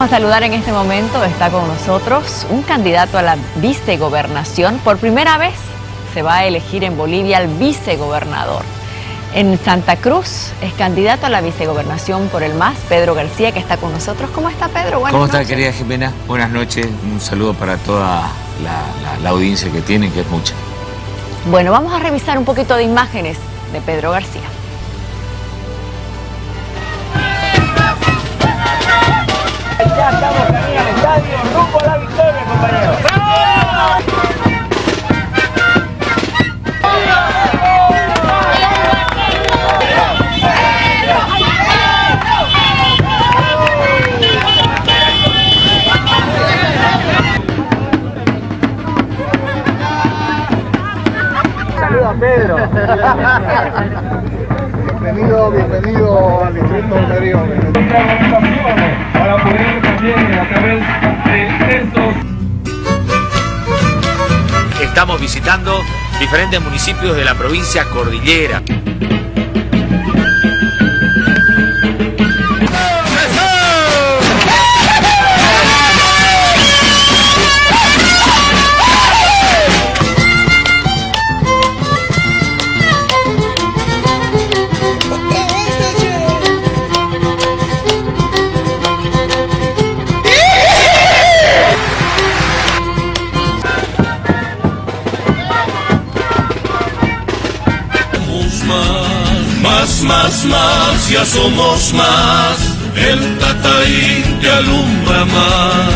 Vamos a saludar en este momento, está con nosotros un candidato a la vicegobernación. Por primera vez se va a elegir en Bolivia al vicegobernador. En Santa Cruz es candidato a la vicegobernación por el MAS, Pedro García, que está con nosotros. ¿Cómo está, Pedro? Buenas noches. ¿Cómo está, querida Jimena? Buenas noches, un saludo para toda la audiencia que tienen, que es mucha. Bueno, vamos a revisar un poquito de imágenes de Pedro García. Ya estamos camino al estadio, rumbo a la victoria, compañeros. Saluda, Pedro. Bienvenido al distrito de Medio. Para poder también a través de estos. Estamos visitando diferentes municipios de la provincia Cordillera. Más, ya somos más, el Tataín te alumbra más.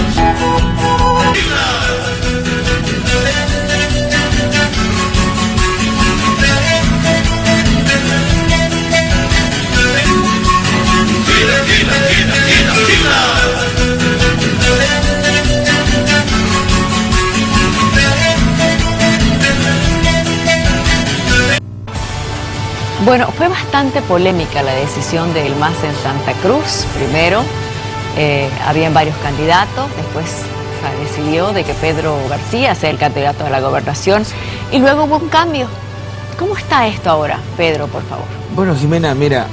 Bueno, fue bastante polémica la decisión del MAS en Santa Cruz. Primero, habían varios candidatos, después se decidió de que Pedro García sea el candidato a la gobernación y luego hubo un cambio. ¿Cómo está esto ahora, Pedro, por favor? Bueno, Jimena, mira,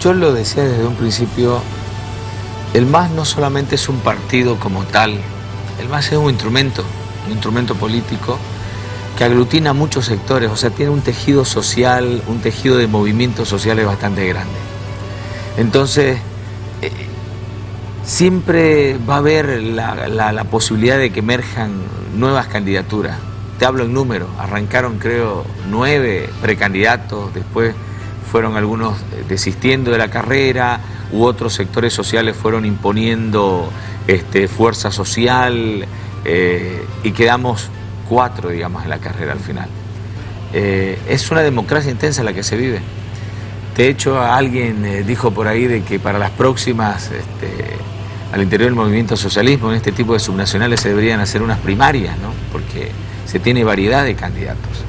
yo lo decía desde un principio, el MAS no solamente es un partido como tal, el MAS es un instrumento político que aglutina muchos sectores, o sea, tiene un tejido social, un tejido de movimientos sociales bastante grande. Entonces, siempre va a haber la posibilidad de que emerjan nuevas candidaturas. Te hablo en números, arrancaron creo 9 precandidatos, después fueron algunos desistiendo de la carrera, u otros sectores sociales fueron imponiendo fuerza social y quedamos 4, digamos, en la carrera al final. Es una democracia intensa la que se vive. De hecho, alguien dijo por ahí de que para las próximas, al interior del movimiento socialismo, en este tipo de subnacionales se deberían hacer unas primarias, ¿no? Porque se tiene variedad de candidatos.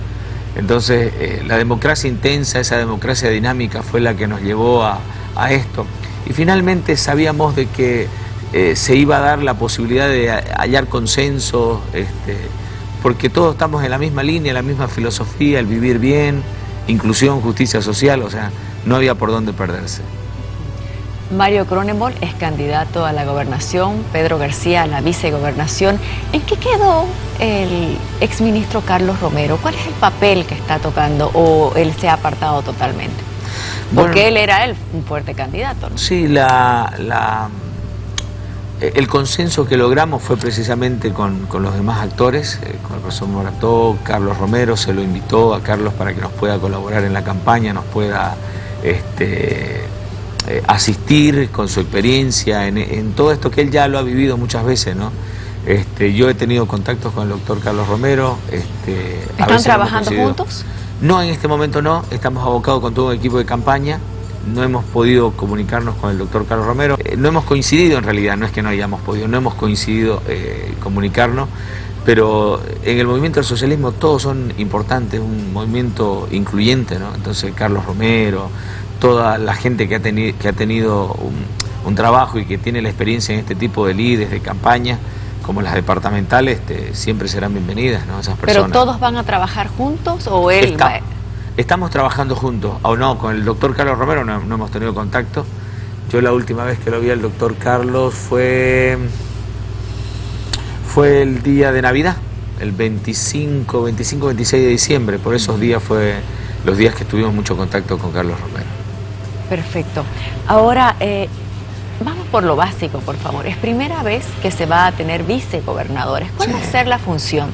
Entonces, la democracia intensa, esa democracia dinámica fue la que nos llevó a esto. Y finalmente sabíamos de que se iba a dar la posibilidad de hallar consensos, porque todos estamos en la misma línea, la misma filosofía, el vivir bien, inclusión, justicia social, o sea, no había por dónde perderse. Mario Cronenbol es candidato a la gobernación, Pedro García a la vicegobernación. ¿En qué quedó el exministro Carlos Romero? ¿Cuál es el papel que está tocando o él se ha apartado totalmente? Porque bueno, él era un fuerte candidato, ¿no? Sí, el consenso que logramos fue precisamente con los demás actores, con el profesor Morató, Carlos Romero, se lo invitó a Carlos para que nos pueda colaborar en la campaña, nos pueda asistir con su experiencia en todo esto que él ya lo ha vivido muchas veces, ¿no? Yo he tenido contactos con el doctor Carlos Romero. ¿Están trabajando juntos? No, en este momento no, estamos abocados con todo un equipo de campaña. No hemos podido comunicarnos con el doctor Carlos Romero. No hemos coincidido en realidad, no es que no hayamos podido, no hemos coincidido comunicarnos, pero en el movimiento del socialismo todos son importantes, un movimiento incluyente, ¿no? Entonces Carlos Romero, toda la gente que ha tenido un trabajo y que tiene la experiencia en este tipo de líderes, de campaña, como las departamentales, siempre serán bienvenidas, ¿no? Esas personas. ¿Pero todos van a trabajar juntos o él va? Estamos trabajando juntos, o no, con el doctor Carlos Romero no hemos tenido contacto. Yo la última vez que lo vi al doctor Carlos fue el día de Navidad, el 25, 26 de diciembre. Por esos días fue los días que tuvimos mucho contacto con Carlos Romero. Perfecto. Ahora, vamos por lo básico, por favor. Es primera vez que se va a tener vicegobernadores. ¿Cuál va a ser la función?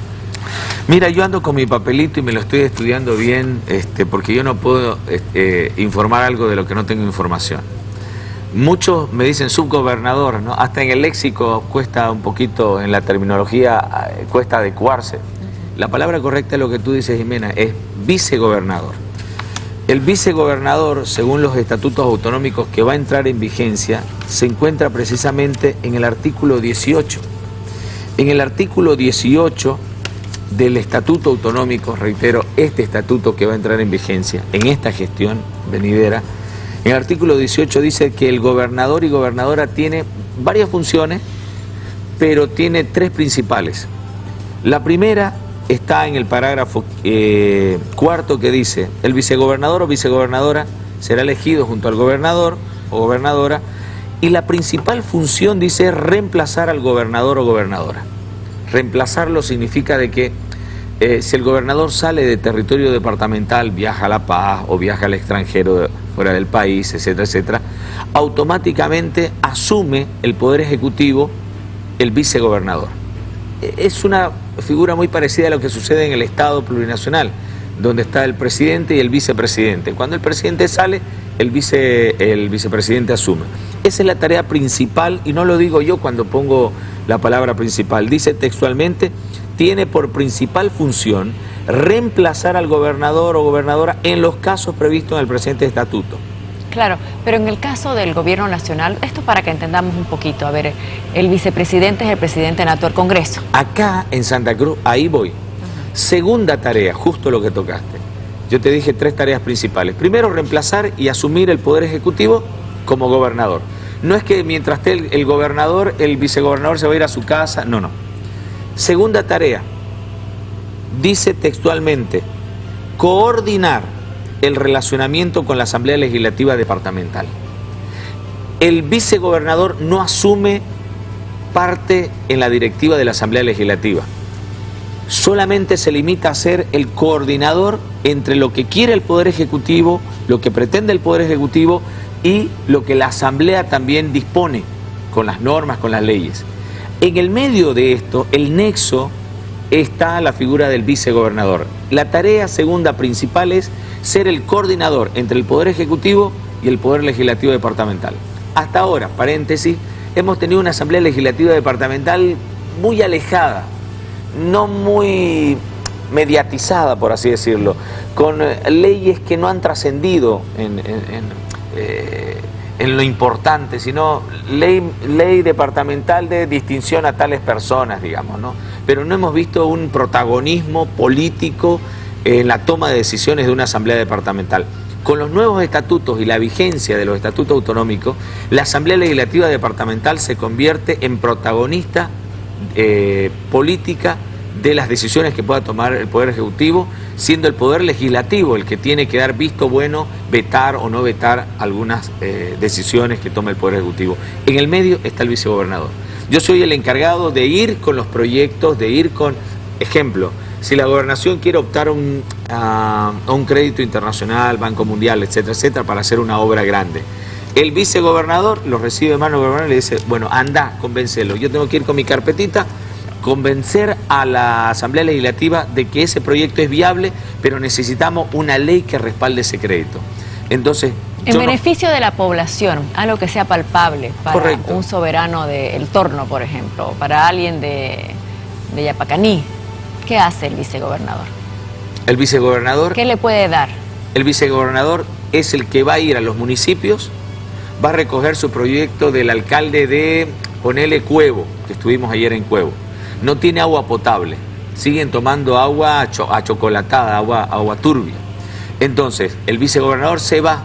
Mira, yo ando con mi papelito y me lo estoy estudiando bien, porque yo no puedo informar algo de lo que no tengo información. Muchos me dicen subgobernador, ¿no? Hasta en el léxico cuesta un poquito, en la terminología cuesta adecuarse. La palabra correcta es lo que tú dices, Jimena, es vicegobernador. El vicegobernador, según los estatutos autonómicos que va a entrar en vigencia, se encuentra precisamente en el artículo 18. En el artículo 18 del estatuto autonómico, reitero, este estatuto que va a entrar en vigencia en esta gestión venidera, en el artículo 18 dice que el gobernador y gobernadora tiene varias funciones, pero tiene tres principales. La primera está en el parágrafo cuarto, que dice: el vicegobernador o vicegobernadora será elegido junto al gobernador o gobernadora, y la principal función, dice, es reemplazar al gobernador o gobernadora. Reemplazarlo significa de que si el gobernador sale de territorio departamental, viaja a La Paz o viaja al extranjero, fuera del país, etcétera, etcétera, automáticamente asume el poder ejecutivo el vicegobernador. Es una figura muy parecida a lo que sucede en el Estado plurinacional, donde está el presidente y el vicepresidente. Cuando el presidente sale, el vicepresidente asume. Esa es la tarea principal, y no lo digo yo cuando pongo la palabra principal. Dice textualmente: tiene por principal función reemplazar al gobernador o gobernadora en los casos previstos en el presente estatuto. Claro, pero en el caso del gobierno nacional, esto para que entendamos un poquito, a ver, el vicepresidente es el presidente nato del Congreso. Acá en Santa Cruz, ahí voy. Segunda tarea, justo lo que tocaste. Yo te dije tres tareas principales. Primero, reemplazar y asumir el poder ejecutivo como gobernador. No es que mientras esté el gobernador, el vicegobernador se va a ir a su casa, no, no. Segunda tarea, dice textualmente: coordinar el relacionamiento con la Asamblea Legislativa Departamental. El vicegobernador no asume parte en la directiva de la Asamblea Legislativa. Solamente se limita a ser el coordinador entre lo que quiere el Poder Ejecutivo, lo que pretende el Poder Ejecutivo y lo que la Asamblea también dispone con las normas, con las leyes. En el medio de esto, el nexo, está la figura del vicegobernador. La tarea segunda principal es ser el coordinador entre el Poder Ejecutivo y el Poder Legislativo Departamental. Hasta ahora, paréntesis, hemos tenido una Asamblea Legislativa Departamental muy alejada, no muy mediatizada, por así decirlo, con leyes que no han trascendido en lo importante, sino ley departamental de distinción a tales personas, digamos, ¿no? Pero no hemos visto un protagonismo político en la toma de decisiones de una asamblea departamental. Con los nuevos estatutos y la vigencia de los estatutos autonómicos, la Asamblea Legislativa Departamental se convierte en protagonista política de las decisiones que pueda tomar el Poder Ejecutivo, siendo el Poder Legislativo el que tiene que dar visto bueno, vetar o no vetar algunas decisiones que toma el Poder Ejecutivo. En el medio está el vicegobernador. Yo soy el encargado de ir con los proyectos, de ir con, ejemplo, si la gobernación quiere optar a un crédito internacional, Banco Mundial, etcétera, etcétera, para hacer una obra grande. El vicegobernador lo recibe de mano del gobernador y le dice: bueno, anda, convéncelo. Yo tengo que ir con mi carpetita, convencer a la Asamblea Legislativa de que ese proyecto es viable, pero necesitamos una ley que respalde ese crédito. Entonces, en beneficio de la población, algo que sea palpable para Correcto. Un soberano de El Torno, por ejemplo, para alguien de Yapacaní, ¿qué hace el vicegobernador? El vicegobernador, ¿Qué le puede dar? el vicegobernador es el que va a ir a los municipios, va a recoger su proyecto del alcalde de, ponele, Cuevo, que estuvimos ayer en Cuevo. No tiene agua potable, siguen tomando agua achocolatada, agua turbia. Entonces, el vicegobernador se va,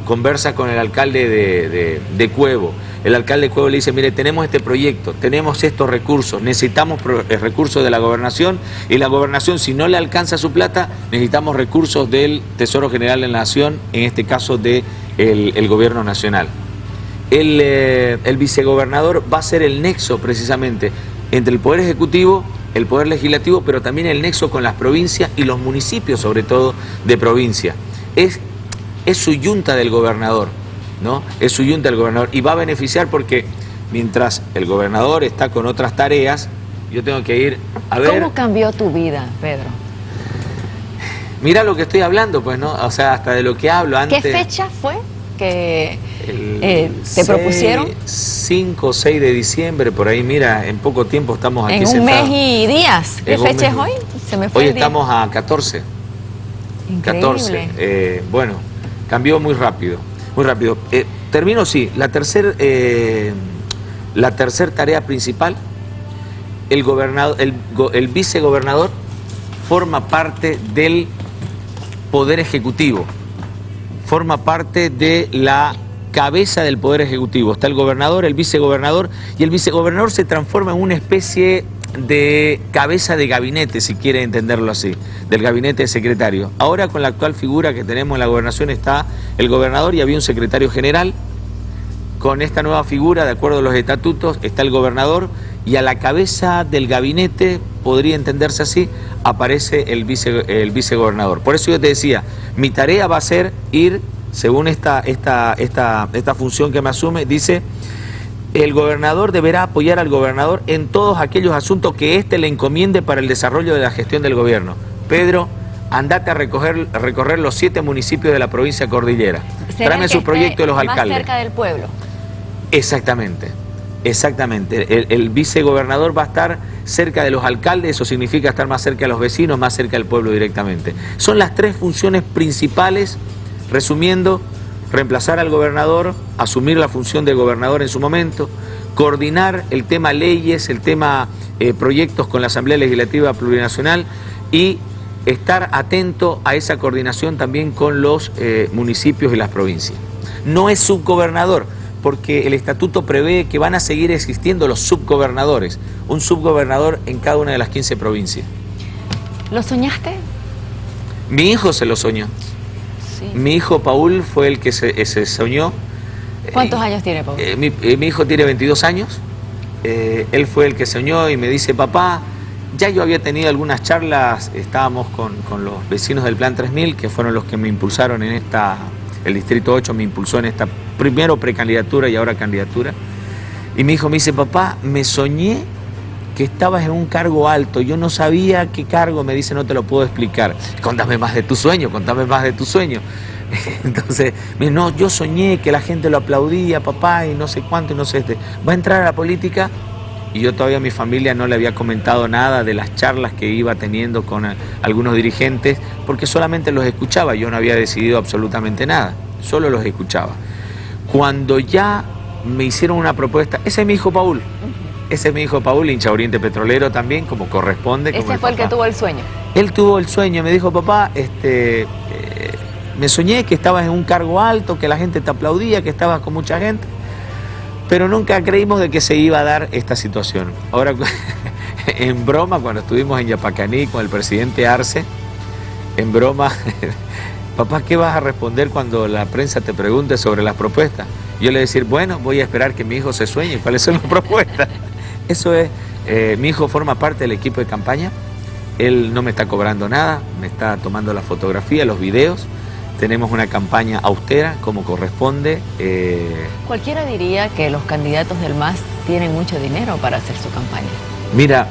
conversa con el alcalde de Cuevo. El alcalde de Cuevo le dice: mire, tenemos este proyecto, tenemos estos recursos, necesitamos recursos de la gobernación, y la gobernación, si no le alcanza su plata, necesitamos recursos del Tesoro General de la Nación, en este caso del el gobierno nacional. El vicegobernador va a ser el nexo precisamente entre el Poder Ejecutivo, el Poder Legislativo, pero también el nexo con las provincias y los municipios, sobre todo de provincia. Es su yunta del gobernador, ¿no? Es su yunta del gobernador y va a beneficiar porque mientras el gobernador está con otras tareas, yo tengo que ir a ver... ¿Cómo cambió tu vida, Pedro? Mira lo que estoy hablando, pues, ¿no? O sea, hasta de lo que hablo antes... ¿Qué fecha fue que te propusieron? 5 o 6 de diciembre, por ahí, mira, en poco tiempo estamos aquí sentados. En un sentados. mes y días. ¿Qué fecha es hoy? Se me fue hoy el día. Estamos a 14. Increíble. 14. Bueno, cambió muy rápido, muy rápido. Termino, sí, la tercera tarea principal, el vicegobernador forma parte del Poder Ejecutivo, forma parte de la cabeza del Poder Ejecutivo. Está el gobernador, el vicegobernador, y el vicegobernador se transforma en una especie de cabeza de gabinete, si quiere entenderlo así, del gabinete de secretario. Ahora, con la actual figura que tenemos en la gobernación, está el gobernador y había un secretario general. Con esta nueva figura, de acuerdo a los estatutos, está el gobernador y a la cabeza del gabinete, podría entenderse así, aparece el vicegobernador. Por eso yo te decía, mi tarea va a ser ir, según esta función que me asume, dice, el gobernador deberá apoyar al gobernador en todos aquellos asuntos que éste le encomiende para el desarrollo de la gestión del gobierno. Pedro, andate a recorrer los 7 municipios de la provincia cordillera. Tráeme sus proyectos de los alcaldes. Más cerca del pueblo. Exactamente, exactamente. El vicegobernador va a estar cerca de los alcaldes, eso significa estar más cerca de los vecinos, más cerca del pueblo directamente. Son las 3 funciones principales, resumiendo: reemplazar al gobernador, asumir la función de gobernador en su momento, coordinar el tema leyes, el tema proyectos con la Asamblea Legislativa Plurinacional y estar atento a esa coordinación también con los municipios y las provincias. No es subgobernador, porque el estatuto prevé que van a seguir existiendo los subgobernadores, un subgobernador en cada una de las 15 provincias. ¿Lo soñaste? Mi hijo se lo soñó. Sí. Mi hijo Paul fue el que se soñó. ¿Cuántos años tiene Paul? Mi hijo tiene 22 años. Él fue el que soñó y me dice: papá, ya yo había tenido algunas charlas, estábamos con los vecinos del Plan 3000, que fueron los que me impulsaron en el Distrito 8 me impulsó en esta, primero precandidatura y ahora candidatura. Y mi hijo me dice: papá, me soñé que estabas en un cargo alto, yo no sabía qué cargo. Me dice: no te lo puedo explicar. Contame más de tu sueño, contame más de tu sueño. Entonces, no, yo soñé que la gente lo aplaudía, papá, y no sé cuánto, y no sé, ¿va a entrar a la política? Y yo todavía a mi familia no le había comentado nada de las charlas que iba teniendo con algunos dirigentes, porque solamente los escuchaba, yo no había decidido absolutamente nada, solo los escuchaba. Cuando ya me hicieron una propuesta, ese es mi hijo Paul, hincha Oriente Petrolero también, como corresponde. Ese fue el que tuvo el sueño. Él tuvo el sueño, me dijo: papá, me soñé que estabas en un cargo alto, que la gente te aplaudía, que estabas con mucha gente, pero nunca creímos de que se iba a dar esta situación. Ahora, en broma, cuando estuvimos en Yapacaní con el presidente Arce, en broma, papá, ¿qué vas a responder cuando la prensa te pregunte sobre las propuestas? Yo le decir: bueno, voy a esperar que mi hijo se sueñe cuáles son las propuestas. Eso es, mi hijo forma parte del equipo de campaña, él no me está cobrando nada, me está tomando la fotografía, los videos. Tenemos una campaña austera, como corresponde. Cualquiera diría que los candidatos del MAS tienen mucho dinero para hacer su campaña. Mira,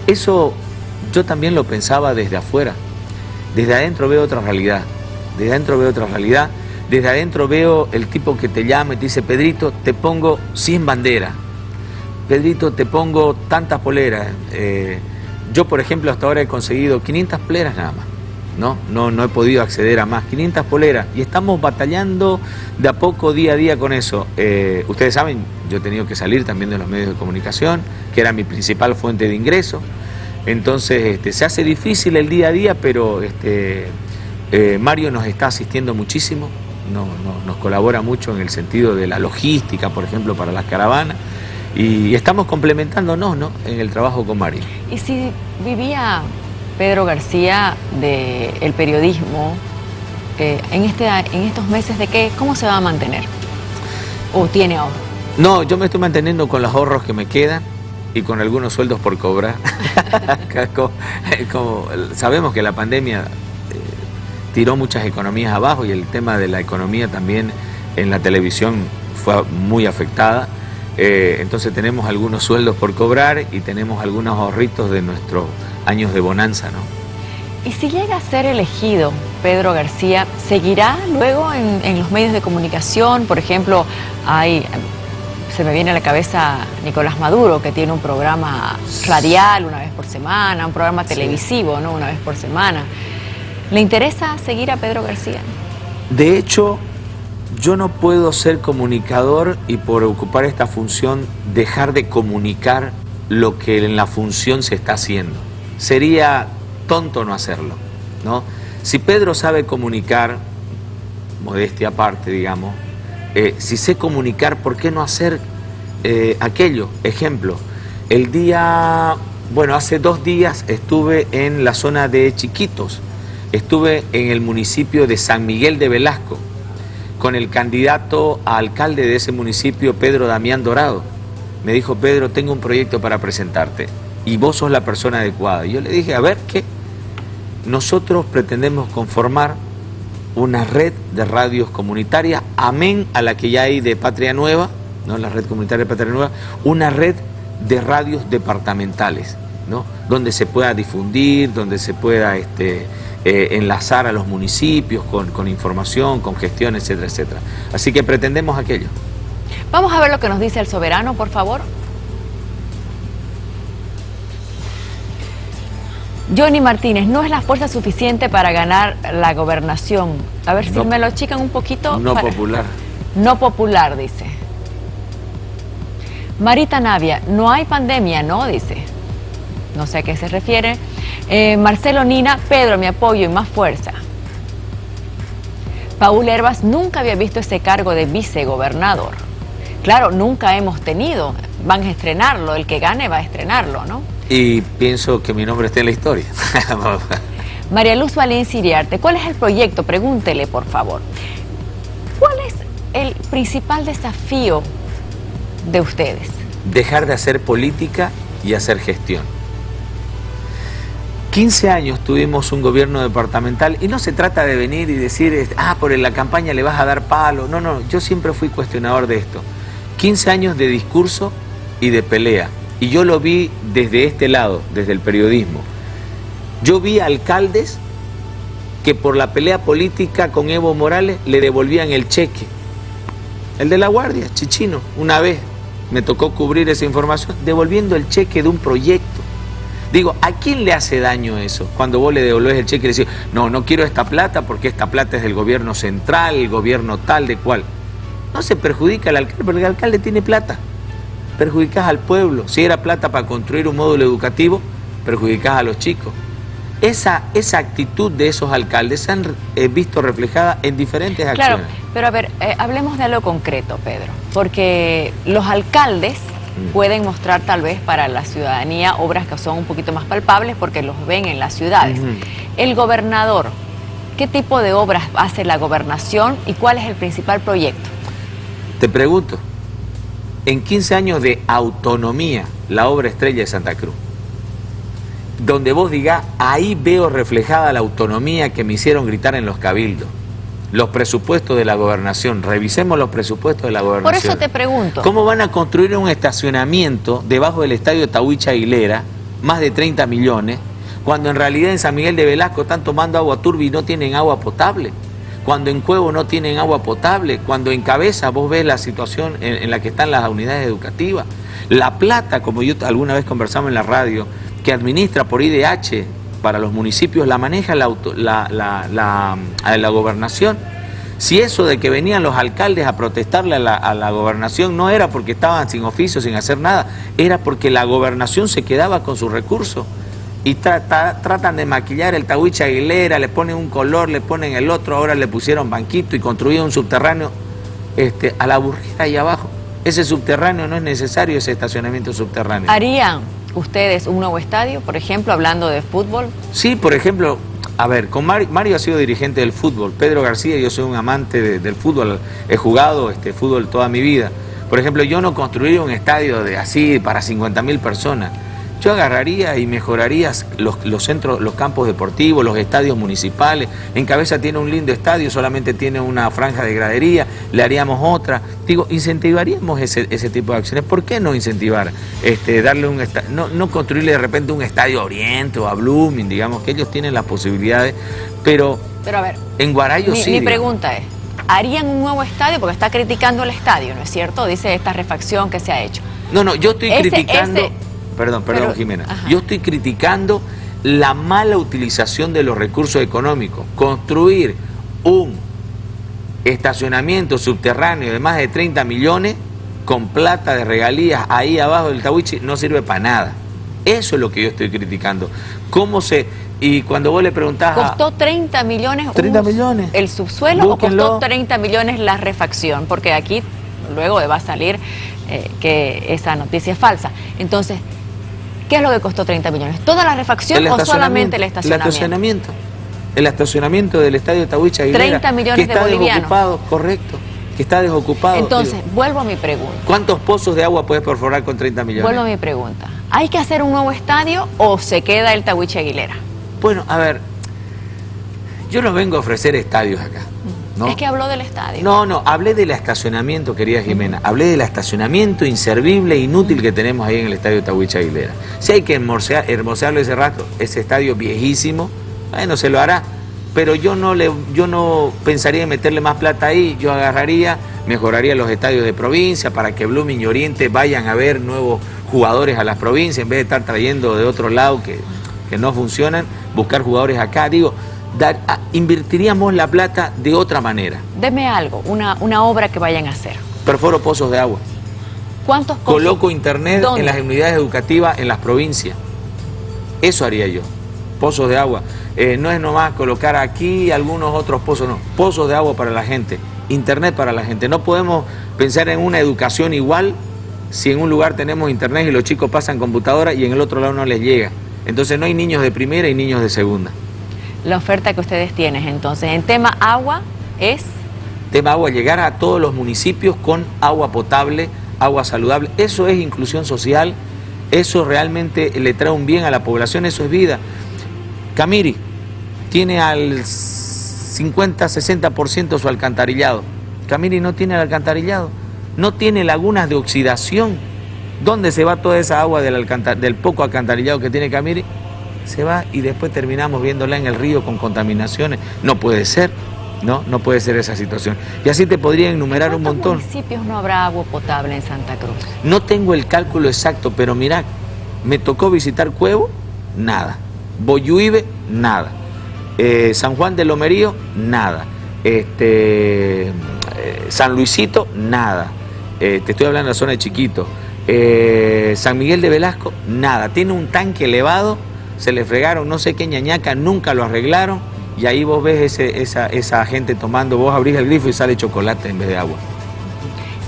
eso yo también lo pensaba desde afuera. Desde adentro veo otra realidad. Desde adentro veo el tipo que te llama y te dice: Pedrito, te pongo 100 banderas. Pedrito, te pongo tantas poleras. Yo, por ejemplo, hasta ahora he conseguido 500 poleras nada más. No he podido acceder a más, 500 poleras, y estamos batallando de a poco, día a día con eso. Ustedes saben, yo he tenido que salir también de los medios de comunicación, que era mi principal fuente de ingreso. Entonces se hace difícil el día a día, pero Mario nos está asistiendo muchísimo, nos colabora mucho en el sentido de la logística, por ejemplo, para las caravanas, y estamos complementándonos, ¿no?, en el trabajo con Mario. Y si vivía Pedro García del periodismo, en estos meses de qué, ¿cómo se va a mantener? ¿O tiene ahorro? No, yo me estoy manteniendo con los ahorros que me quedan y con algunos sueldos por cobrar. Como sabemos que la pandemia tiró muchas economías abajo y el tema de la economía también en la televisión fue muy afectada. Entonces tenemos algunos sueldos por cobrar y tenemos algunos ahorritos de nuestros años de bonanza, ¿no? Y si llega a ser elegido Pedro García, ¿seguirá luego en los medios de comunicación? Por ejemplo, se me viene a la cabeza Nicolás Maduro, que tiene un programa radial una vez por semana, un programa televisivo, ¿no? Una vez por semana. ¿Le interesa seguir a Pedro García? De hecho, yo no puedo ser comunicador y por ocupar esta función dejar de comunicar lo que en la función se está haciendo. Sería tonto no hacerlo, ¿no? Si Pedro sabe comunicar, modestia aparte, digamos, si sé comunicar, ¿por qué no hacer aquello? Ejemplo, hace 2 días estuve en la zona de Chiquitos, estuve en el municipio de San Miguel de Velasco, con el candidato a alcalde de ese municipio, Pedro Damián Dorado. Me dijo: Pedro, tengo un proyecto para presentarte y vos sos la persona adecuada. Y yo le dije: a ver, ¿qué? Nosotros pretendemos conformar una red de radios comunitarias, amén a la que ya hay de Patria Nueva, ¿no? La red comunitaria de Patria Nueva, una red de radios departamentales, ¿no? Donde se pueda difundir, donde se pueda enlazar a los municipios con información, con gestión, etcétera, etcétera. Así que pretendemos aquello. Vamos a ver lo que nos dice el soberano, por favor. Johnny Martínez, no es la fuerza suficiente para ganar la gobernación. A ver si me lo achican un poquito. No popular. No popular, dice. Marita Navia, no hay pandemia, ¿no? Dice. No sé a qué se refiere. Marcelo Nina, Pedro, mi apoyo y más fuerza. Paul Herbas, nunca había visto ese cargo de vicegobernador. Claro, nunca hemos tenido. Van a estrenarlo, el que gane va a estrenarlo, ¿no? Y pienso que mi nombre está en la historia. María Luz Valencia Iriarte, ¿cuál es el proyecto? Pregúntele, por favor. ¿Cuál es el principal desafío de ustedes? Dejar de hacer política y hacer gestión. 15 años tuvimos un gobierno departamental y no se trata de venir y decir, por la campaña le vas a dar palo. No, no, yo siempre fui cuestionador de esto. 15 años de discurso y de pelea. Y yo lo vi desde este lado, desde el periodismo. Yo vi alcaldes que por la pelea política con Evo Morales le devolvían el cheque. El de La Guardia, Chichino, una vez me tocó cubrir esa información, devolviendo el cheque de un proyecto. Digo, ¿a quién le hace daño eso? Cuando vos le devolvés el cheque y le decís, no quiero esta plata porque esta plata es del gobierno central, el gobierno tal, de cual. No se perjudica al alcalde, porque el alcalde tiene plata. Perjudicás al pueblo. Si era plata para construir un módulo educativo, perjudicás a los chicos. Esa actitud de esos alcaldes se han visto reflejada en diferentes acciones. Claro, pero a ver, hablemos de algo concreto, Pedro, porque los alcaldes pueden mostrar tal vez para la ciudadanía obras que son un poquito más palpables porque los ven en las ciudades. El gobernador, ¿qué tipo de obras hace la gobernación y cuál es el principal proyecto? Te pregunto, en 15 años de autonomía, la obra estrella de Santa Cruz, donde vos digas, ahí veo reflejada la autonomía que me hicieron gritar en los cabildos. Los presupuestos de la gobernación, revisemos los presupuestos de la gobernación. Por eso te pregunto. ¿Cómo van a construir un estacionamiento debajo del estadio Tahuicha Aguilera, más de 30 millones, cuando en realidad en San Miguel de Velasco están tomando agua turbia y no tienen agua potable? Cuando en Cuevo no tienen agua potable, cuando en Cabeza vos ves la situación en la que están las unidades educativas. La plata, como yo alguna vez conversamos en la radio, que administra por IDH para los municipios, la maneja la gobernación. Si eso de que venían los alcaldes a protestarle a la gobernación no era porque estaban sin oficio, sin hacer nada, era porque la gobernación se quedaba con sus recursos. Y tratan de maquillar el Tahuicha Aguilera, le ponen un color, le ponen el otro, ahora le pusieron banquito y construyeron un subterráneo a la burrera ahí abajo. Ese subterráneo no es necesario, ese estacionamiento subterráneo. ¿Harían ustedes un nuevo estadio, por ejemplo, hablando de fútbol? Sí, por ejemplo, A ver, con Mario ha sido dirigente del fútbol. Pedro García, yo soy un amante del fútbol. He jugado fútbol toda mi vida. Por ejemplo, yo no construiría un estadio de así para 50.000 personas. Yo agarraría y mejoraría los centros, los campos deportivos, los estadios municipales. En Cabeza tiene un lindo estadio, solamente tiene una franja de gradería, le haríamos otra. Digo, incentivaríamos ese tipo de acciones. ¿Por qué no incentivar? Darle un no construirle de repente un estadio a Oriente o a Blooming, digamos, que ellos tienen las posibilidades, pero a ver, en Guarayo sí. Mi pregunta es, ¿harían un nuevo estadio? Porque está criticando el estadio, ¿no es cierto? Dice esta refacción que se ha hecho. No, yo estoy criticando... Perdón, Jimena. Ajá. Yo estoy criticando la mala utilización de los recursos económicos. Construir un estacionamiento subterráneo de más de 30 millones con plata de regalías ahí abajo del Tahuichi no sirve para nada. Eso es lo que yo estoy criticando. Y cuando vos le preguntás... ¿Costó 30 millones? ¿30 millones? ¿El subsuelo? Búsquenlo. ¿O costó 30 millones la refacción? Porque aquí luego va a salir que esa noticia es falsa. Entonces, ¿qué es lo que costó 30 millones? ¿Toda la refacción o solamente el estacionamiento? El estacionamiento del estadio Tahuichi Aguilera. 30 millones de bolivianos. Que está desocupado, correcto. Que está desocupado. Entonces, vuelvo a mi pregunta. ¿Cuántos pozos de agua puedes perforar con 30 millones? Vuelvo a mi pregunta. ¿Hay que hacer un nuevo estadio o se queda el Tahuichi Aguilera? Bueno, a ver, yo no vengo a ofrecer estadios acá, ¿no? Es que habló del estadio. No, hablé del estacionamiento, querida Jimena. Hablé del estacionamiento inservible e inútil que tenemos ahí en el estadio Tahuichi Aguilera. Si hay que hermosearlo ese estadio viejísimo, bueno, se lo hará. Pero yo no pensaría en meterle más plata ahí. Yo agarraría, mejoraría los estadios de provincia para que Blooming y Oriente vayan a ver nuevos jugadores a las provincias en vez de estar trayendo de otro lado que no funcionan, buscar jugadores acá. Digo, invertiríamos la plata de otra manera. Deme algo, una obra que vayan a hacer. Perforo pozos de agua. ¿Cuántos pozos? Coloco internet ¿Dónde? En las unidades educativas en las provincias. Eso haría yo. Pozos de agua. No es nomás colocar aquí algunos otros pozos, no. Pozos de agua para la gente. Internet para la gente. No podemos pensar en una educación igual si en un lugar tenemos internet y los chicos pasan computadora y en el otro lado no les llega. Entonces no hay niños de primera y niños de segunda. La oferta que ustedes tienen, entonces, en tema agua es... Tema agua, llegar a todos los municipios con agua potable, agua saludable. Eso es inclusión social, eso realmente le trae un bien a la población, eso es vida. Camiri tiene al 50-60% su alcantarillado. Camiri no tiene el alcantarillado, no tiene lagunas de oxidación. ¿Dónde se va toda esa agua del poco alcantarillado que tiene Camiri? Se va y después terminamos viéndola en el río con contaminaciones. No puede ser, no puede ser esa situación. Y así te podría enumerar un montón. ¿En cuántos municipios no habrá agua potable en Santa Cruz? No tengo el cálculo exacto, pero mirá, me tocó visitar Cuevo, nada. Boyuibe, nada. San Juan de Lomerío, nada. San Luisito, nada. Te estoy hablando de la zona de Chiquito. San Miguel de Velasco, nada. Tiene un tanque elevado, se le fregaron no sé qué ñañaca, nunca lo arreglaron, y ahí vos ves esa gente tomando, vos abrís el grifo y sale chocolate en vez de agua.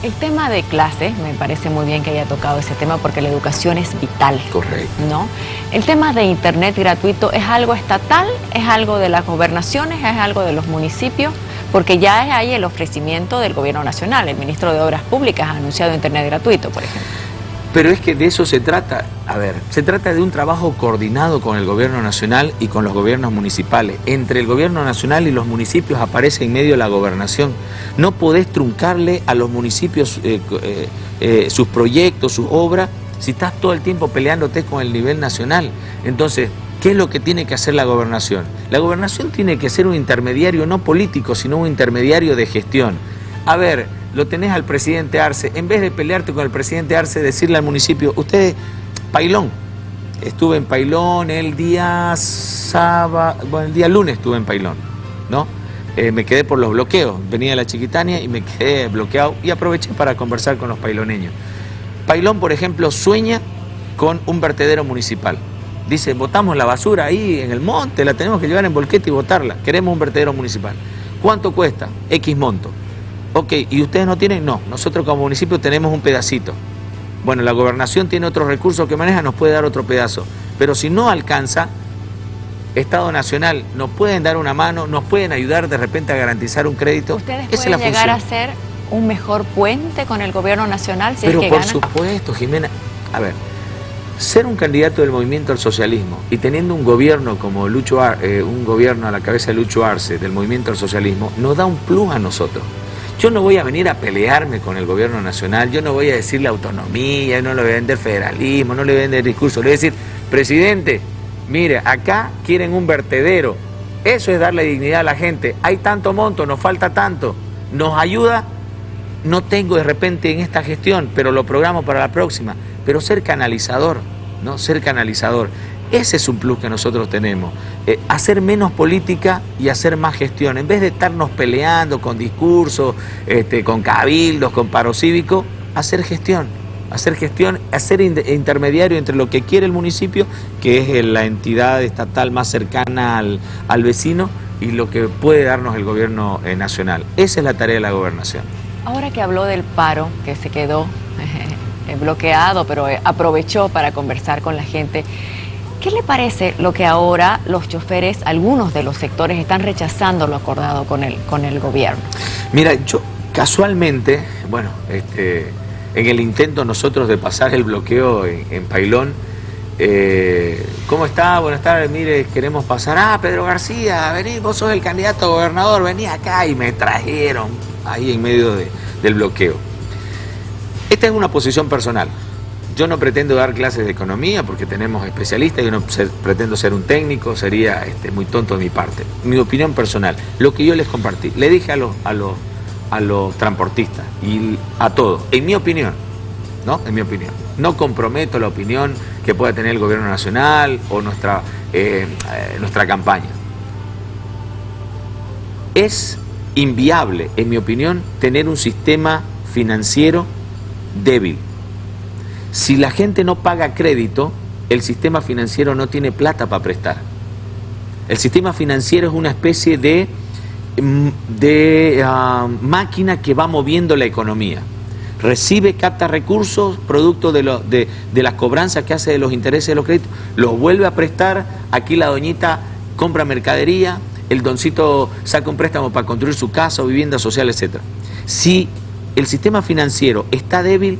El tema de clases, me parece muy bien que haya tocado ese tema porque la educación es vital. Correcto. ¿No? El tema de internet gratuito, ¿es algo estatal? ¿Es algo de las gobernaciones? ¿Es algo de los municipios? Porque ya es ahí el ofrecimiento del gobierno nacional. El ministro de Obras Públicas ha anunciado internet gratuito, por ejemplo. Pero es que de eso se trata. A ver, se trata de un trabajo coordinado con el gobierno nacional y con los gobiernos municipales. Entre el gobierno nacional y los municipios aparece en medio la gobernación. No podés truncarle a los municipios sus proyectos, sus obras, si estás todo el tiempo peleándote con el nivel nacional. Entonces, ¿qué es lo que tiene que hacer la gobernación? La gobernación tiene que ser un intermediario no político, sino un intermediario de gestión. A ver, lo tenés al presidente Arce, en vez de pelearte con el presidente Arce, decirle al municipio, usted, Pailón, estuve en Pailón el día lunes estuve en Pailón, ¿no? Me quedé por los bloqueos, venía de la Chiquitania y me quedé bloqueado y aproveché para conversar con los pailoneños. Pailón, por ejemplo, sueña con un vertedero municipal. Dice, botamos la basura ahí en el monte, la tenemos que llevar en volquete y botarla, queremos un vertedero municipal. ¿Cuánto cuesta? X monto. Ok, ¿y ustedes no tienen? No, nosotros como municipio tenemos un pedacito. Bueno, la gobernación tiene otros recursos que maneja, nos puede dar otro pedazo. Pero si no alcanza, Estado Nacional, nos pueden dar una mano, nos pueden ayudar de repente a garantizar un crédito. ¿Ustedes Esa es la pueden llegar función. a ser un mejor puente con el gobierno nacional si Pero es que por ganan? supuesto, Jimena, a ver, ser un candidato del movimiento al socialismo y teniendo un gobierno como un gobierno a la cabeza de Lucho Arce, del movimiento al socialismo, nos da un plus a nosotros. Yo no voy a venir a pelearme con el gobierno nacional, yo no voy a decirle autonomía, no le voy a vender federalismo, no le voy a vender discurso, le voy a decir, presidente, mire, acá quieren un vertedero, eso es darle dignidad a la gente, hay tanto monto, nos falta tanto, nos ayuda, no tengo de repente en esta gestión, pero lo programo para la próxima, pero ser canalizador, ¿no? Ser canalizador. Ese es un plus que nosotros tenemos, hacer menos política y hacer más gestión. En vez de estarnos peleando con discursos, con cabildos, con paro cívico, hacer gestión, hacer intermediario entre lo que quiere el municipio, que es la entidad estatal más cercana al vecino, y lo que puede darnos el gobierno nacional. Esa es la tarea de la gobernación. Ahora que habló del paro, que se quedó bloqueado, pero aprovechó para conversar con la gente, ¿qué le parece lo que ahora los choferes, algunos de los sectores, están rechazando lo acordado con el gobierno? Mira, yo casualmente, bueno, en el intento nosotros de pasar el bloqueo en Pailón, ¿cómo está? Buenas tardes, mire, queremos pasar. Pedro García, vení, vos sos el candidato a gobernador, vení acá, y me trajeron ahí en medio del bloqueo. Esta es una posición personal. Yo no pretendo dar clases de economía porque tenemos especialistas, yo no pretendo ser un técnico, sería muy tonto de mi parte. Mi opinión personal, lo que yo les compartí, le dije a los transportistas y a todos, en mi opinión, ¿no? En mi opinión. No comprometo la opinión que pueda tener el gobierno nacional o nuestra campaña. Es inviable, en mi opinión, tener un sistema financiero débil. Si la gente no paga crédito, el sistema financiero no tiene plata para prestar. El sistema financiero es una especie de máquina que va moviendo la economía. Recibe, capta recursos, producto de las cobranzas que hace de los intereses de los créditos, los vuelve a prestar, aquí la doñita compra mercadería, el doncito saca un préstamo para construir su casa o vivienda social, etc. Si el sistema financiero está débil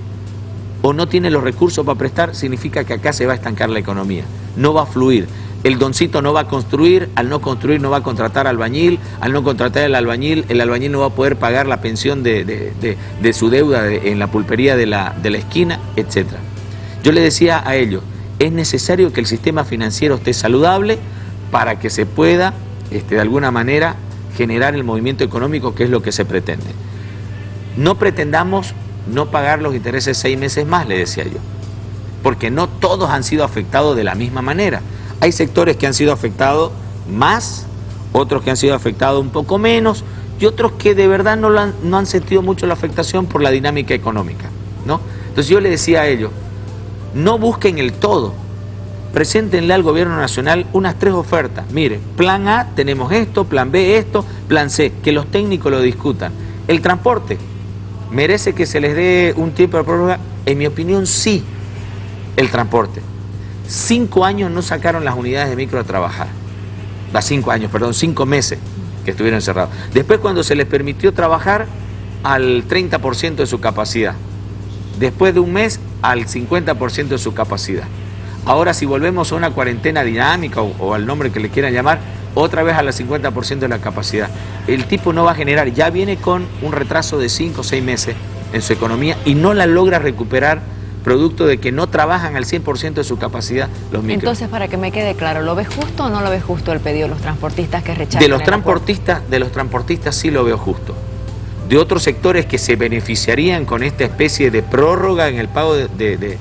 o no tiene los recursos para prestar, significa que acá se va a estancar la economía, no va a fluir. El doncito no va a construir, al no construir no va a contratar albañil, al no contratar el albañil no va a poder pagar la pensión de su deuda en la pulpería de la esquina, etc. Yo le decía a ellos, es necesario que el sistema financiero esté saludable para que se pueda, de alguna manera, generar el movimiento económico, que es lo que se pretende. No pretendamos no pagar los intereses 6 meses más, le decía yo, porque no todos han sido afectados de la misma manera. Hay sectores que han sido afectados más, otros que han sido afectados un poco menos, y otros que de verdad no han sentido mucho la afectación por la dinámica económica, ¿no? Entonces yo le decía a ellos, no busquen el todo, preséntenle al gobierno nacional unas 3 ofertas. Mire, plan A tenemos esto, plan B esto, plan C, que los técnicos lo discutan. El transporte merece que se les dé un tiempo de prórroga. En mi opinión, sí, el transporte. 5 años no sacaron las unidades de micro a trabajar. 5 meses que estuvieron cerrados. Después, cuando se les permitió trabajar al 30% de su capacidad. Después de un mes, al 50% de su capacidad. Ahora, si volvemos a una cuarentena dinámica o al nombre que le quieran llamar, otra vez al 50% de la capacidad. El tipo no va a generar, ya viene con un retraso de 5 o 6 meses en su economía y no la logra recuperar, producto de que no trabajan al 100% de su capacidad los micros. Entonces, para que me quede claro, ¿lo ves justo o no lo ves justo el pedido de los transportistas que rechazan? De los transportistas sí lo veo justo. De otros sectores que se beneficiarían con esta especie de prórroga en el pago de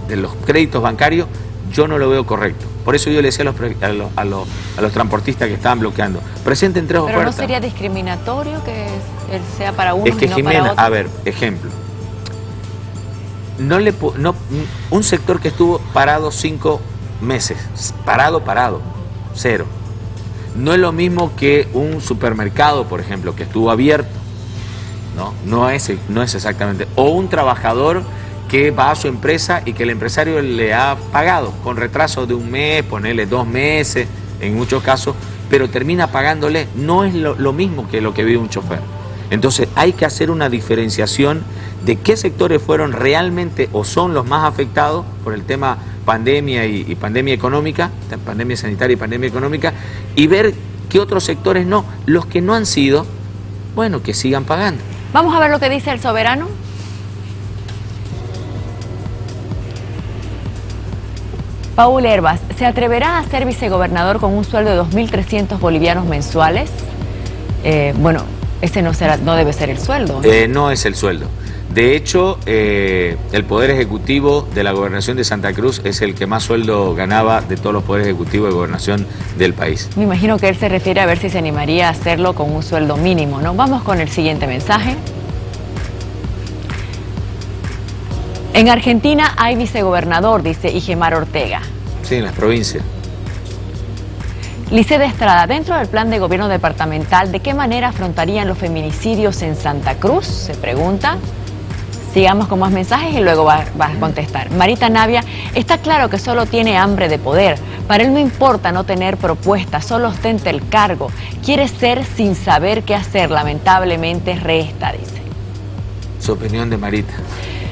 los créditos bancarios, yo no lo veo correcto. Por eso yo le decía a los transportistas que estaban bloqueando, presenten 3 ofertas. ¿Pero no sería discriminatorio que sea para uno y no para otro? Jimena, a ver, ejemplo. Un sector que estuvo parado 5 meses, parado, 0. No es lo mismo que un supermercado, por ejemplo, que estuvo abierto. No es exactamente. O un trabajador que va a su empresa y que el empresario le ha pagado con retraso de un mes, ponerle 2 meses, en muchos casos, pero termina pagándole. No es lo mismo que lo que vive un chofer. Entonces hay que hacer una diferenciación de qué sectores fueron realmente o son los más afectados por el tema pandemia y pandemia económica, pandemia sanitaria y pandemia económica, y ver qué otros sectores no. Los que no han sido, bueno, que sigan pagando. Vamos a ver lo que dice el soberano. Paul Hervas, ¿se atreverá a ser vicegobernador con un sueldo de 2.300 bolivianos mensuales? Bueno, ese no debe ser el sueldo, ¿no? No es el sueldo. De hecho, el Poder Ejecutivo de la Gobernación de Santa Cruz es el que más sueldo ganaba de todos los poderes ejecutivos de gobernación del país. Me imagino que él se refiere a ver si se animaría a hacerlo con un sueldo mínimo, ¿no? Vamos con el siguiente mensaje. En Argentina hay vicegobernador, dice Igemar Ortega. Sí, en las provincias. Lisset Estrada, dentro del plan de gobierno departamental, ¿de qué manera afrontarían los feminicidios en Santa Cruz? Se pregunta. Sigamos con más mensajes y luego va a contestar. Marita Navia, está claro que solo tiene hambre de poder. Para él no importa no tener propuestas, solo ostenta el cargo. Quiere ser sin saber qué hacer, lamentablemente resta, dice. Su opinión de Marita.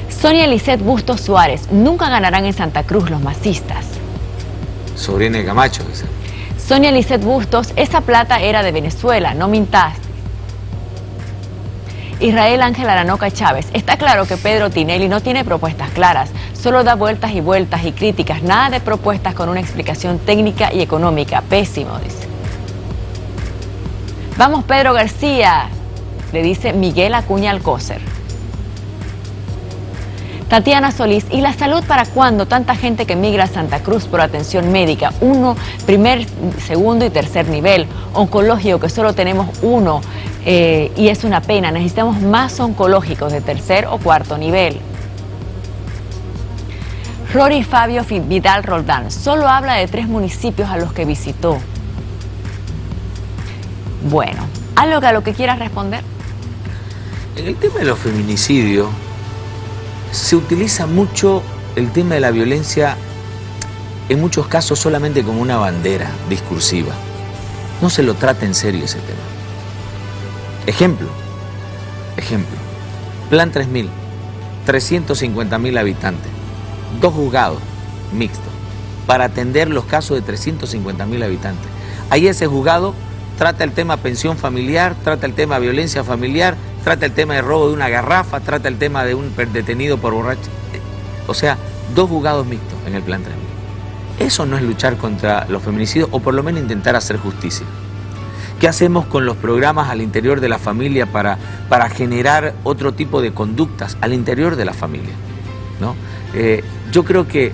Sonia Lisset Bustos Suárez, nunca ganarán en Santa Cruz los masistas. Sobrina de Camacho, dice. Sonia Lisset Bustos, esa plata era de Venezuela, no mintaste. Israel Ángel Aranoca Chávez, está claro que Pedro Tinelli no tiene propuestas claras, solo da vueltas y vueltas y críticas, nada de propuestas con una explicación técnica y económica, pésimo, dice. Vamos Pedro García, le dice Miguel Acuña Alcócer. Tatiana Solís, ¿y la salud para cuándo? Tanta gente que migra a Santa Cruz por atención médica, primer, segundo y tercer nivel, oncológico que solo tenemos uno y es una pena, necesitamos más oncológicos de tercer o cuarto nivel. Rory Fabio Vidal Roldán, solo habla de 3 municipios a los que visitó. Bueno, ¿algo a lo que quieras responder? En el tema de los feminicidios, se utiliza mucho el tema de la violencia, en muchos casos solamente como una bandera discursiva. No se lo trata en serio ese tema. Ejemplo, Plan 3000, 350.000 habitantes, 2 juzgados mixtos para atender los casos de 350.000 habitantes. Ahí ese juzgado trata el tema pensión familiar, trata el tema violencia familiar, trata el tema de robo de una garrafa, trata el tema de un detenido por borracho. O sea, 2 juzgados mixtos en el Plan 3000. Eso no es luchar contra los feminicidios, o por lo menos intentar hacer justicia. ¿Qué hacemos con los programas al interior de la familia para generar otro tipo de conductas al interior de la familia, ¿no? Yo creo que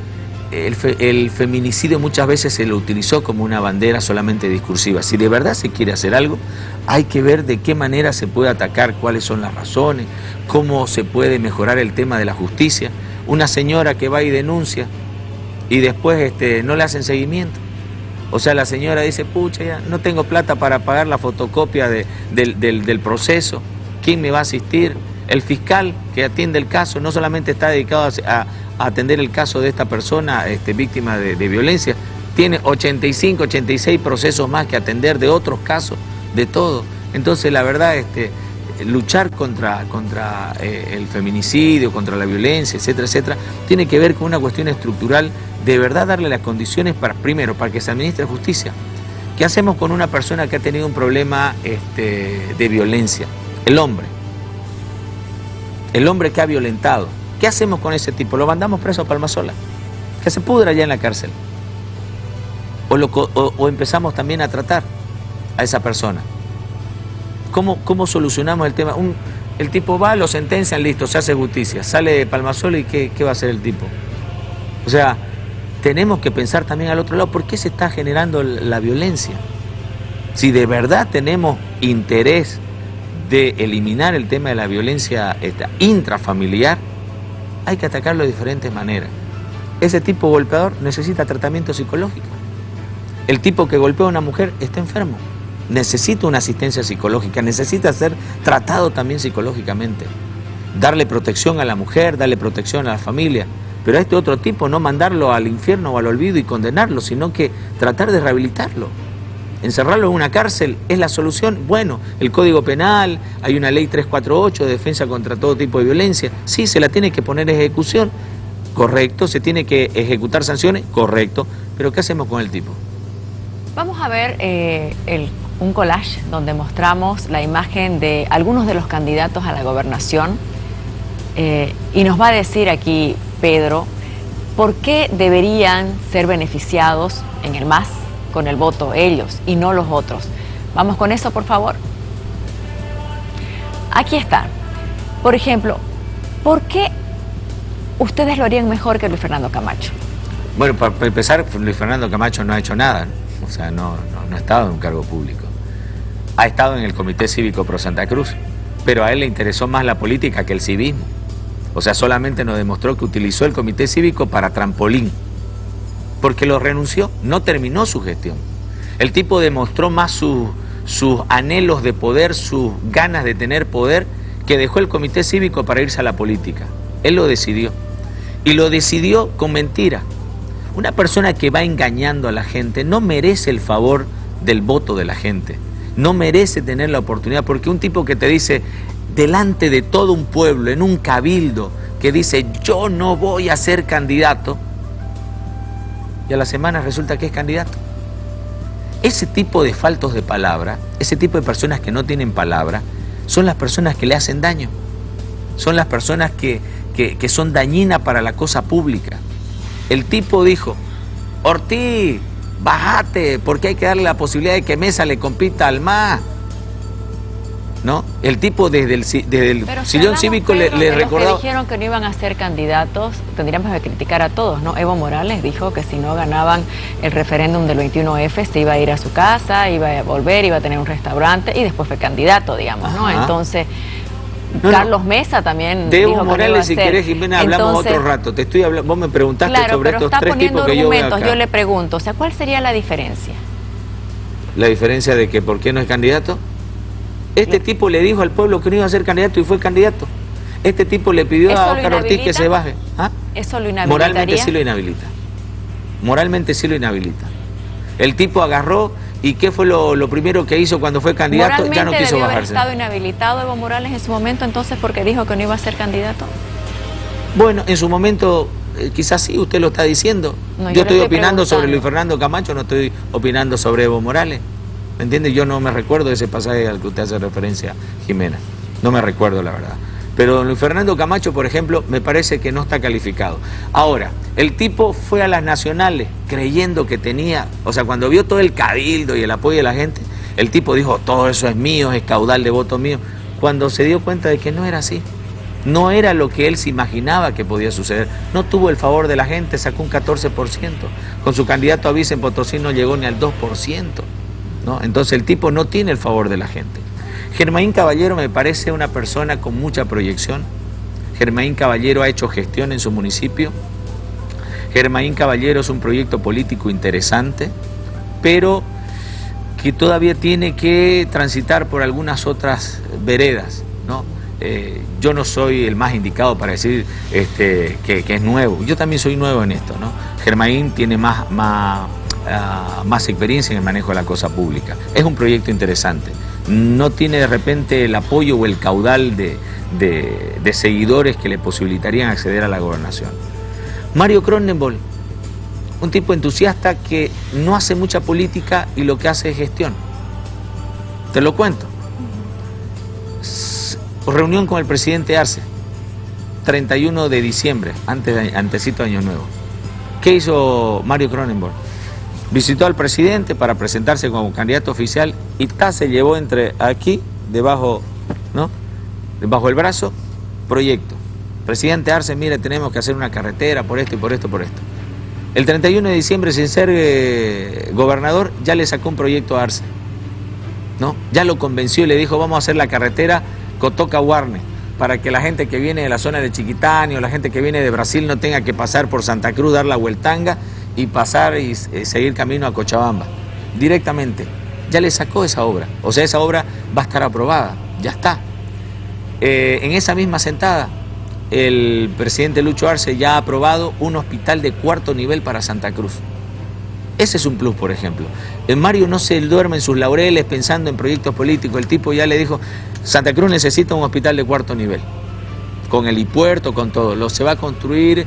el feminicidio muchas veces se lo utilizó como una bandera solamente discursiva. Si de verdad se quiere hacer algo, hay que ver de qué manera se puede atacar, cuáles son las razones, cómo se puede mejorar el tema de la justicia. Una señora que va y denuncia y después no le hacen seguimiento. O sea, la señora dice, pucha, ya no tengo plata para pagar la fotocopia del proceso. ¿Quién me va a asistir? El fiscal que atiende el caso no solamente está dedicado a atender el caso de esta persona víctima de violencia, tiene 85, 86 procesos más que atender de otros casos, de todo. Entonces, la verdad, luchar contra el feminicidio, contra la violencia, etcétera, etcétera, tiene que ver con una cuestión estructural, de verdad darle las condiciones primero, para que se administre justicia. ¿Qué hacemos con una persona que ha tenido un problema de violencia? El hombre que ha violentado. ¿Qué hacemos con ese tipo? ¿Lo mandamos preso a Palmasola? Que se pudra allá en la cárcel. O empezamos también a tratar a esa persona. ¿Cómo solucionamos el tema? El tipo va, lo sentencian, listo, se hace justicia. Sale de Palmasola y ¿qué va a hacer el tipo? O sea, tenemos que pensar también al otro lado, ¿por qué se está generando la violencia? Si de verdad tenemos interés de eliminar el tema de la violencia intrafamiliar, hay que atacarlo de diferentes maneras. Ese tipo golpeador necesita tratamiento psicológico. El tipo que golpea a una mujer está enfermo, necesita una asistencia psicológica, necesita ser tratado también psicológicamente. darle protección a la mujer, darle protección a la familia. Pero a este otro tipo no mandarlo al infierno o al olvido y condenarlo, sino que tratar de rehabilitarlo. Encerrarlo en una cárcel es la solución. Bueno, el Código Penal, hay una ley 348 de defensa contra todo tipo de violencia. Sí, se la tiene que poner en ejecución, correcto. Se tiene que ejecutar sanciones, correcto. Pero ¿qué hacemos con el tipo? Vamos a ver un collage donde mostramos la imagen de algunos de los candidatos a la gobernación y nos va a decir aquí Pedro por qué deberían ser beneficiados en el MAS con el voto ellos y no los otros. Vamos con eso, por favor. Aquí está. Por ejemplo, ¿por qué ustedes lo harían mejor que Luis Fernando Camacho? Bueno, para empezar, Luis Fernando Camacho no ha hecho nada, ¿no? O sea, no ha estado en un cargo público. Ha estado en el Comité Cívico Pro Santa Cruz, pero a él le interesó más la política que el civismo. O sea, solamente nos demostró que utilizó el Comité Cívico para trampolín, porque lo renunció, no terminó su gestión. El tipo demostró más sus anhelos de poder, sus ganas de tener poder, que dejó el Comité Cívico para irse a la política. Él lo decidió, y lo decidió con mentira. Una persona que va engañando a la gente no merece el favor del voto de la gente, no merece tener la oportunidad, porque un tipo que te dice delante de todo un pueblo, en un cabildo, que dice yo no voy a ser candidato, y a la semana resulta que es candidato. Ese tipo de faltos de palabra, ese tipo de personas que no tienen palabra, son las personas que le hacen daño, son las personas que son dañinas para la cosa pública. El tipo dijo, Ortiz, bájate, porque hay que darle la posibilidad de que Mesa le compita al MAS, ¿no? El tipo desde el sillón cívico le recordaba... Los que dijeron que no iban a ser candidatos, tendríamos que criticar a todos, ¿no? Evo Morales dijo que si no ganaban el referéndum del 21F se iba a ir a su casa, iba a volver, iba a tener un restaurante y después fue candidato, digamos, ¿no? Ajá. Entonces... Carlos Mesa también de dijo Evo que Morales, no iba a si ser. querés, Jimena, hablamos otro rato. Te estoy hablando, vos me preguntaste sobre estos tres tipos que yo veo acá. Yo le pregunto, o sea, ¿cuál sería la diferencia? ¿La diferencia de que por qué no es candidato? Este tipo le dijo al pueblo que no iba a ser candidato y fue candidato. Este tipo le pidió a Óscar Ortiz que se baje. ¿Ah? ¿Eso lo inhabilitaría? Moralmente sí lo inhabilita. Moralmente sí lo inhabilita. El tipo agarró y ¿qué fue lo primero que hizo cuando fue candidato? Ya no quiso bajarse. ¿Moralmente debió haber estado inhabilitado Evo Morales en su momento entonces porque dijo que no iba a ser candidato? Bueno, en su momento quizás sí, usted lo está diciendo. No, yo estoy opinando sobre Luis Fernando Camacho, no estoy opinando sobre Evo Morales. ¿Me entiende? Yo no me recuerdo de ese pasaje al que usted hace referencia, Jimena. No me recuerdo, la verdad. Pero don Luis Fernando Camacho, por ejemplo, me parece que no está calificado. Ahora, el tipo fue a las nacionales creyendo que tenía... O sea, cuando vio todo el cabildo y el apoyo de la gente, el tipo dijo, todo eso es mío, es caudal de votos mío. Cuando se dio cuenta de que no era así, no era lo que él se imaginaba que podía suceder. No tuvo el favor de la gente, sacó un 14%. Con su candidato a vice en Potosí no llegó ni al 2%. ¿No? Entonces el tipo no tiene el favor de la gente. Germain Caballero me parece una persona con mucha proyección. Germain Caballero ha hecho gestión en su municipio. Germain Caballero es un proyecto político interesante, pero que todavía tiene que transitar por algunas otras veredas, ¿no? Yo no soy el más indicado para decir que es nuevo. Yo también soy nuevo en esto, ¿no? Germain tiene más experiencia en el manejo de la cosa pública. Es un proyecto interesante. No tiene de repente el apoyo o el caudal de seguidores que le posibilitarían acceder a la gobernación. Mario Cronenbol, un tipo entusiasta que no hace mucha política y lo que hace es gestión. Te lo cuento. Reunión con el presidente Arce, 31 de diciembre, antesito de Año Nuevo. ¿Qué hizo Mario Cronenbol? Visitó al presidente para presentarse como candidato oficial y se llevó entre aquí, debajo, ¿no? Debajo del brazo, proyecto. Presidente Arce, mire, tenemos que hacer una carretera por esto y por esto, por esto. El 31 de diciembre, sin ser gobernador, ya le sacó un proyecto a Arce, ¿no? Ya lo convenció y le dijo, vamos a hacer la carretera Cotoca-Guarne, para que la gente que viene de la zona de Chiquitani o la gente que viene de Brasil no tenga que pasar por Santa Cruz, dar la vueltanga y pasar y seguir camino a Cochabamba. Directamente, ya le sacó esa obra. O sea, esa obra va a estar aprobada, ya está. En esa misma sentada, el presidente Lucho Arce ya ha aprobado un hospital de 4º nivel para Santa Cruz. Ese es un plus, por ejemplo. Mario no se duerme en sus laureles pensando en proyectos políticos. El tipo ya le dijo, Santa Cruz necesita un hospital de 4º nivel, con el helipuerto, con todo. Lo se va a construir,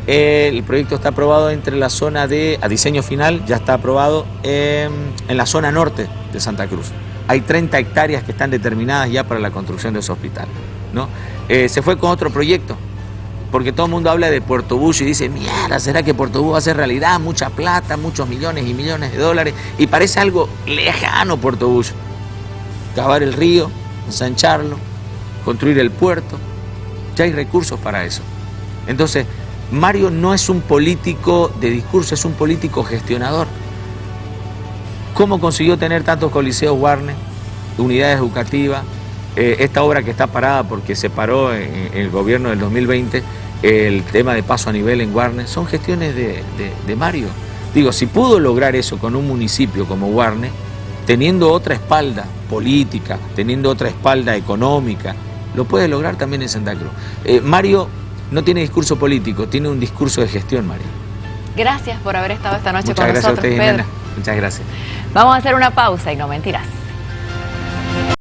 el proyecto está aprobado entre la zona a diseño final, ya está aprobado en la zona norte de Santa Cruz. Hay 30 hectáreas que están determinadas ya para la construcción de ese hospital, ¿no? Se fue con otro proyecto, porque todo el mundo habla de Puerto Bush y dice, mierda, ¿será que Puerto Bush va a ser realidad? Mucha plata, muchos millones y millones de dólares, y parece algo lejano Puerto Bush. Cavar el río, ensancharlo, construir el puerto, ya hay recursos para eso. Entonces, Mario no es un político de discurso, es un político gestionador. ¿Cómo consiguió tener tantos coliseos Warner, unidades educativas? Esta obra que está parada porque se paró en el gobierno del 2020, el tema de paso a nivel en Warner, son gestiones de Mario. Digo, si pudo lograr eso con un municipio como Warner, teniendo otra espalda política, teniendo otra espalda económica, lo puede lograr también en Santa Cruz. Mario no tiene discurso político, tiene un discurso de gestión, Mario. Gracias por haber estado esta noche con Muchas gracias nosotros, a ustedes, Pedro. Jimena. Muchas gracias. Vamos a hacer una pausa y no mentirás.